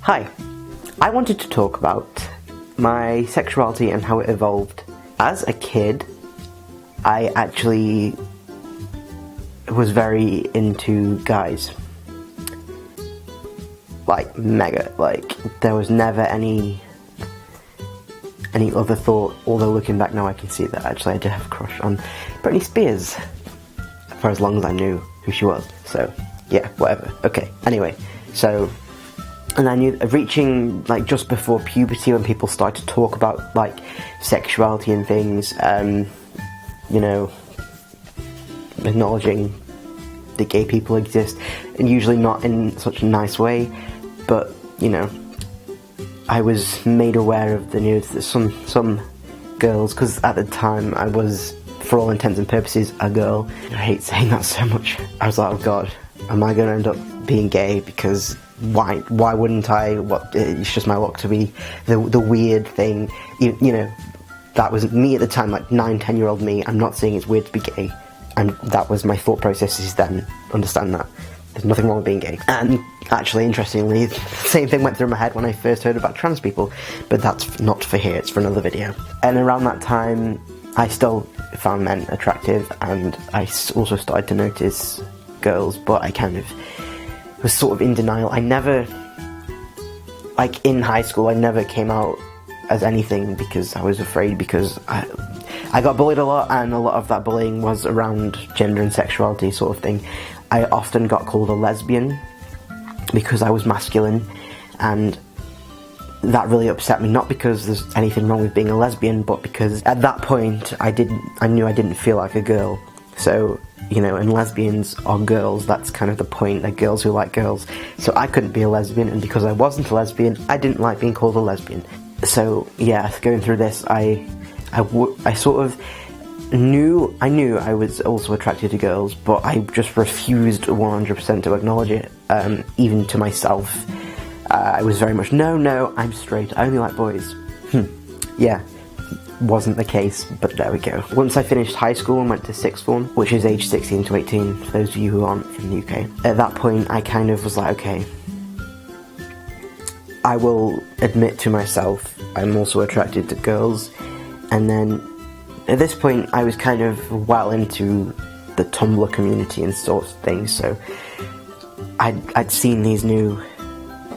Hi, I wanted to talk about my sexuality and how it evolved. As a kid, I actually was very into guys. Like, mega. Like, there was never any other thought, although looking back now I can see that actually I did have a crush on Britney Spears for as long as I knew who she was. So, yeah, whatever. Okay, anyway, so... And I knew, reaching, like, just before puberty, when people started to talk about, like, sexuality and things, you know, acknowledging that gay people exist, and usually not in such a nice way, but, you know, I was made aware of the news that some girls, because at the time I was, for all intents and purposes, a girl. I hate saying that so much. I was like, oh god, am I going to end up being gay? Because why wouldn't I? It's just my luck to be the weird thing. You know, that was me at the time, like 9-10-year-old me. I'm not saying it's weird to be gay, and that was my thought processes then. Understand that. There's nothing wrong with being gay. And actually, interestingly, the same thing went through my head when I first heard about trans people, but that's not for here, it's for another video. And around that time, I still found men attractive, and I also started to notice girls, but I kind of was sort of in denial. I never, like in high school, I never came out as anything because I was afraid, because I got bullied a lot, and a lot of that bullying was around gender and sexuality sort of thing. I often got called a lesbian because I was masculine, and that really upset me, not because there's anything wrong with being a lesbian, but because at that point I knew I didn't feel like a girl. So, you know, and lesbians are girls, that's kind of the point, they're girls who like girls. So I couldn't be a lesbian, and because I wasn't a lesbian, I didn't like being called a lesbian. So, yeah, going through this, I sort of knew I was also attracted to girls, but I just refused 100% to acknowledge it, even to myself. I was very much, no, I'm straight, I only like boys. Yeah. Wasn't the case, but there we go. Once I finished high school and went to sixth form, which is age 16 to 18, for those of you who aren't from the UK, at that point I kind of was like, okay, I will admit to myself I'm also attracted to girls. And then at this point I was kind of well into the Tumblr community and sorts of things, so I'd seen these new,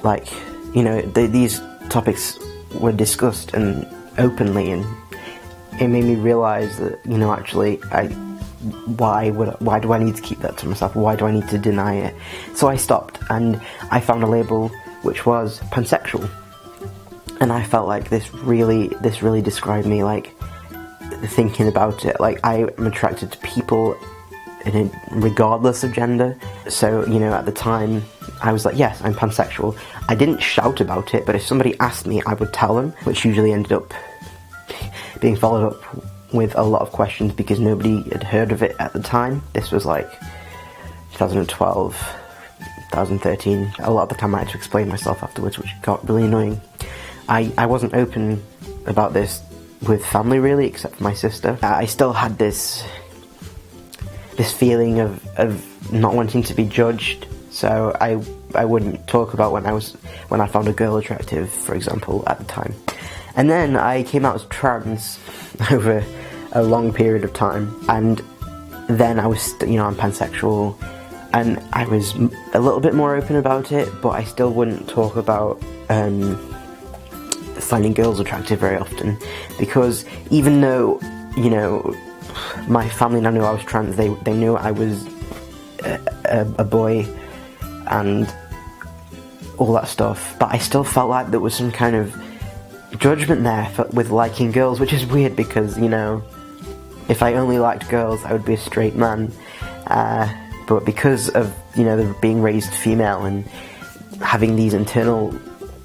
like, you know, these topics were discussed and openly, and it made me realise that, you know, actually, why do I need to keep that to myself? Why do I need to deny it? So I stopped, and I found a label which was pansexual, and I felt like this really described me. Like, thinking about it, like, I am attracted to people regardless of gender. So, you know, at the time I was like, yes, I'm pansexual. I didn't shout about it, but if somebody asked me, I would tell them, which usually ended up being followed up with a lot of questions because nobody had heard of it at the time. This was like 2012, 2013. A lot of the time I had to explain myself afterwards, which got really annoying. I wasn't open about this with family really, except for my sister. I still had this feeling of not wanting to be judged, so I wouldn't talk about when I found a girl attractive, for example, at the time. And then I came out as trans over a long period of time, and then I was, you know, I'm pansexual, and I was a little bit more open about it, but I still wouldn't talk about finding girls attractive very often, because even though, you know, my family now knew I was trans, they knew I was a boy and all that stuff, but I still felt like there was some kind of judgment there with liking girls, which is weird because, you know, if I only liked girls I would be a straight man, but because of, you know, being raised female and having these internalized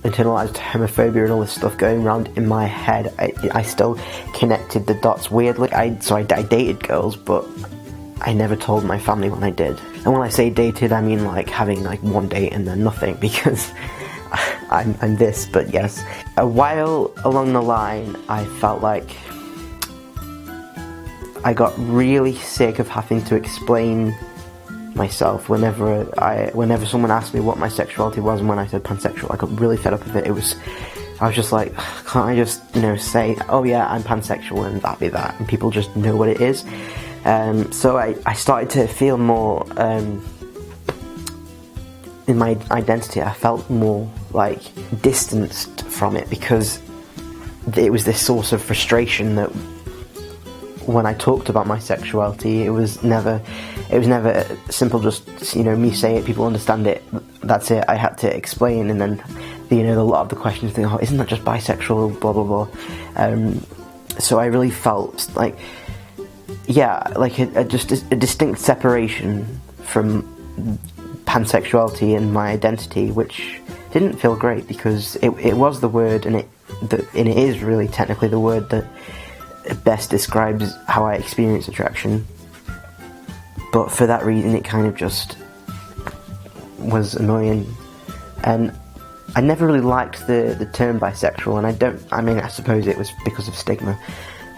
homophobia and all this stuff going around in my head, I still connected the dots weirdly. So I dated girls, but I never told my family when I did. And when I say dated, I mean like having like one date and then nothing, because I'm this, but yes. A while along the line, I felt like I got really sick of having to explain myself whenever someone asked me what my sexuality was, and when I said pansexual, I got really fed up with it. I was just like, can't I just, say, oh yeah, I'm pansexual, and that be that, and people just know what it is. So I started to feel more, in my identity, I felt more like distanced from it, because it was this source of frustration that when I talked about my sexuality, it was never simple, just, me say it, people understand it, that's it. I had to explain, and then, a lot of the questions think, oh, isn't that just bisexual, blah, blah, blah. So I really felt like, like just a distinct separation from pansexuality and my identity, which didn't feel great, because it was the word, and it is really technically the word that best describes how I experience attraction. But for that reason, it kind of just was annoying, and I never really liked the term bisexual, and I suppose it was because of stigma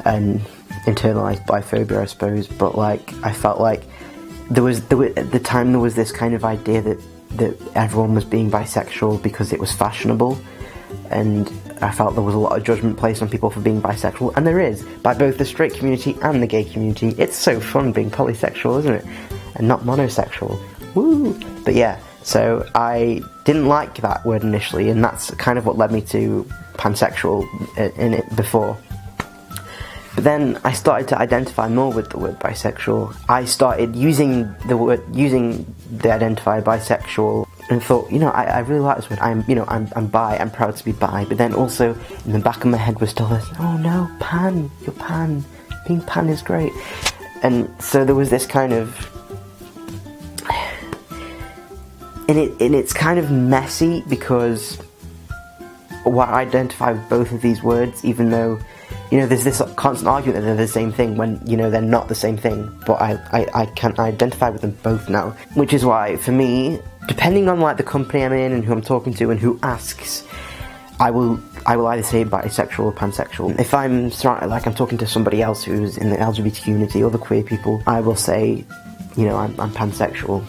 and internalized biphobia, I suppose, but I felt like at the time there was this kind of idea that everyone was being bisexual because it was fashionable, and I felt there was a lot of judgment placed on people for being bisexual, and there is, by both the straight community and the gay community. It's so fun being polysexual, isn't it? And not monosexual. Woo! But yeah, so I didn't like that word initially, and that's kind of what led me to pansexual in it before. But then I started to identify more with the word bisexual. I started using the identifier bisexual, and thought, I really like this word. I'm bi. I'm proud to be bi. But then also in the back of my head was still this, oh no, pan. You're pan. Being pan is great. And so there was this kind of, and it's kind of messy, because I identify with both of these words, even though, there's this constant argument that they're the same thing when, they're not the same thing. But I can identify with them both now. Which is why, for me, depending on the company I'm in and who I'm talking to and who asks, I will either say bisexual or pansexual. If I'm talking to somebody else who's in the LGBT community or the queer people, I will say, I'm pansexual,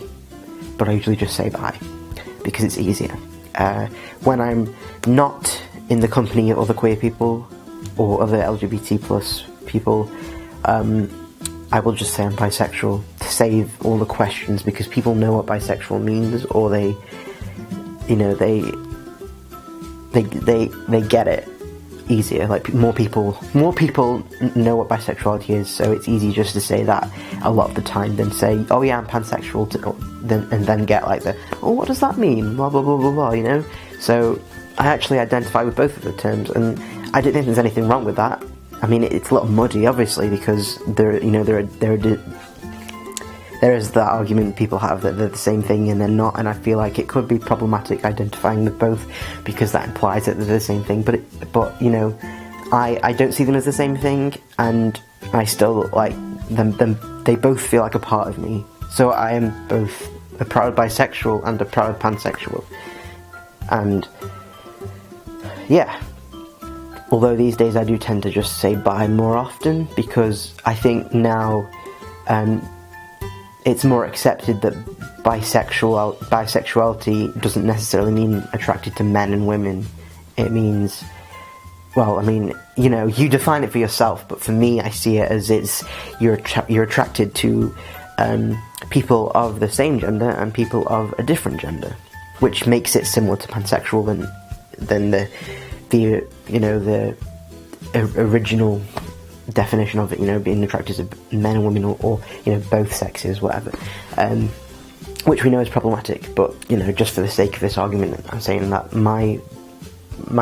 but I usually just say bi, because it's easier. When I'm not in the company of other queer people or other LGBT plus people, I will just say I'm bisexual to save all the questions, because people know what bisexual means, or they get it easier. More people know what bisexuality is, so it's easy just to say that a lot of the time than say, oh yeah, I'm pansexual, and then get oh, what does that mean? Blah blah blah blah blah. So I actually identify with both of the terms, and I don't think there's anything wrong with that. I mean, it's a little muddy, obviously, because there is that argument people have that they're the same thing and they're not, and I feel like it could be problematic identifying with both, because that implies that they're the same thing. But I don't see them as the same thing, and I still like them. They both feel like a part of me. So I am both a proud bisexual and a proud pansexual. And yeah. Although these days I do tend to just say bi more often, because I think now it's more accepted that bisexuality doesn't necessarily mean attracted to men and women. It means, you define it for yourself, but for me I see it as you're attracted to people of the same gender and people of a different gender, which makes it similar to pansexual than the original definition of it, being attracted to men and women, or both sexes, whatever, which we know is problematic, but just for the sake of this argument, I'm saying that my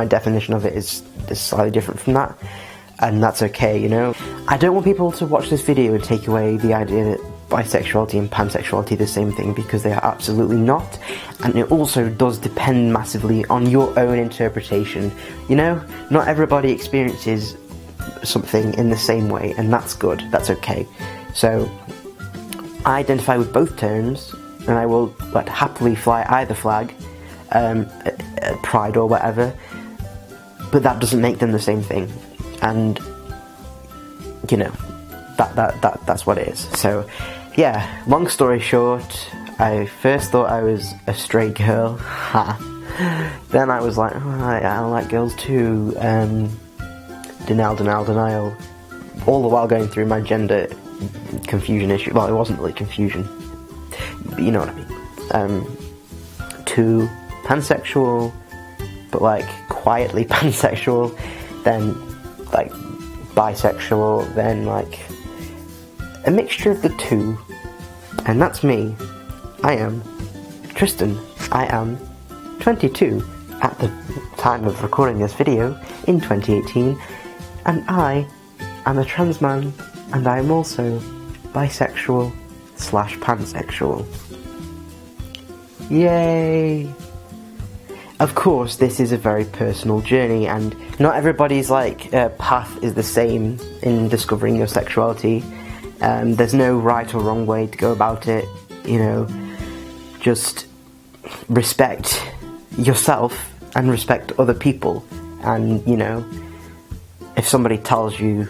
definition of it is slightly different from that, and that's okay. I don't want people to watch this video and take away the idea that bisexuality and pansexuality are the same thing, because they are absolutely not, and it also does depend massively on your own interpretation. Not everybody experiences something in the same way, and that's good, that's okay. So I identify with both terms, and I will happily fly either flag, pride or whatever, but that doesn't make them the same thing, and that's what it is. So yeah, long story short, I first thought I was a straight girl. Ha. Then I was like, oh, I like girls too. Denial. All the while going through my gender confusion issue. Well, it wasn't really confusion, but you know what I mean. To pansexual, but like quietly pansexual, then like bisexual, then like a mixture of the two. And that's me. I am Tristan. I am 22 at the time of recording this video in 2018, and I am a trans man, and I am also bisexual / pansexual. Yay! Of course, this is a very personal journey, and not everybody's path is the same in discovering your sexuality. There's no right or wrong way to go about it. Just respect yourself and respect other people. And if somebody tells you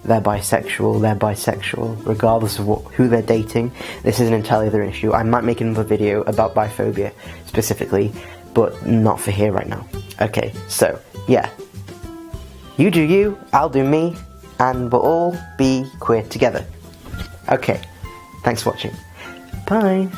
they're bisexual, regardless of who they're dating. This is an entirely other issue. I might make another video about biphobia specifically, but not for here right now. Okay, so, yeah. You do you, I'll do me, and we'll all be queer together. Okay, thanks for watching. Bye!